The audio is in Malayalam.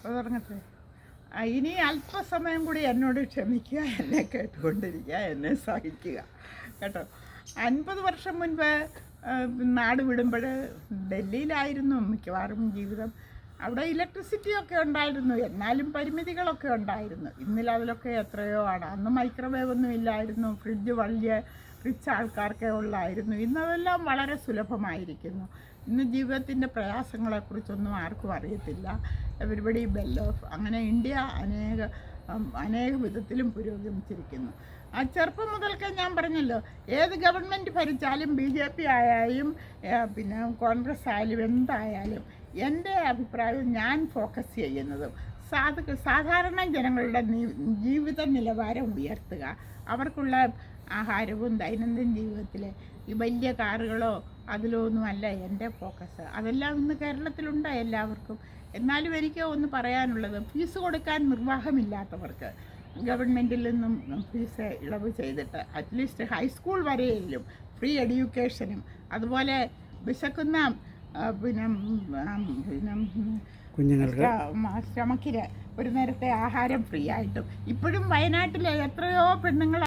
തുടങ്ങട്ടെ. ഇനി അല്പസമയം കൂടി എന്നോട് ക്ഷമിക്കുക, എന്നെ കേട്ടുകൊണ്ടിരിക്കുക, എന്നെ സഹിക്കുക കേട്ടോ. 50 വർഷം മുൻപ് നാട് വിടുമ്പോൾ ഡൽഹിയിലായിരുന്നു മിക്കവാറും ജീവിതം. അവിടെ ഇലക്ട്രിസിറ്റിയൊക്കെ ഉണ്ടായിരുന്നു, എന്നാലും പരിമിതികളൊക്കെ ഉണ്ടായിരുന്നു. ഇന്നിലതിലൊക്കെ എത്രയോ ആണ്. അന്ന് മൈക്രോവേവ് ഒന്നും ഇല്ലായിരുന്നു, ഫ്രിഡ്ജ് വലിയ റിച്ച് ആൾക്കാർക്കേ ഉള്ളായിരുന്നു. ഇന്നതെല്ലാം വളരെ സുലഭമായിരിക്കുന്നു. ഇന്ന് ജീവിതത്തിൻ്റെ പ്രയാസങ്ങളെക്കുറിച്ചൊന്നും ആർക്കും അറിയത്തില്ല. Everybody bell of. അങ്ങനെ ഇന്ത്യ അനേക വിധത്തിലും പുരോഗമിച്ചിരിക്കുന്നു. ആ ചെറുപ്പം മുതൽക്കേ ഞാൻ പറഞ്ഞല്ലോ, ഏത് ഗവൺമെൻറ് ഭരിച്ചാലും BJP ആയാലും പിന്നെ കോൺഗ്രസ് ആയാലും എന്തായാലും എൻ്റെ അഭിപ്രായം ഞാൻ ഫോക്കസ് ചെയ്യുന്നതും സാധാരണ ജനങ്ങളുടെ ജീവിത നിലവാരം ഉയർത്തുക, അവർക്കുള്ള ആഹാരവും ദൈനംദിന ജീവിതത്തിലെ ഈ വലിയ കാറുകളോ അതിലോ ഒന്നുമല്ല എൻ്റെ ഫോക്കസ്. അതെല്ലാം ഇന്ന് കേരളത്തിലുണ്ട് എല്ലാവർക്കും. എന്നാലും എനിക്ക് ഒന്ന് പറയാനുള്ളത്, ഫീസ് കൊടുക്കാൻ നിർവാഹമില്ലാത്തവർക്ക് ഗവൺമെൻറ്റിൽ നിന്നും ഫീസ് ഇളവ് ചെയ്തിട്ട് അറ്റ്ലീസ്റ്റ് ഹൈസ്കൂൾ വരെയെങ്കിലും ഫ്രീ എഡ്യൂക്കേഷനും, അതുപോലെ വിശക്കുന്ന പിന്നെ കുഞ്ഞുങ്ങൾക്ക് ശ്രമക്കിന് ഒരു നേരത്തെ ആഹാരം ഫ്രീ ആയിട്ടും. ഇപ്പോഴും വയനാട്ടിലെ എത്രയോ പെണ്ണുങ്ങൾ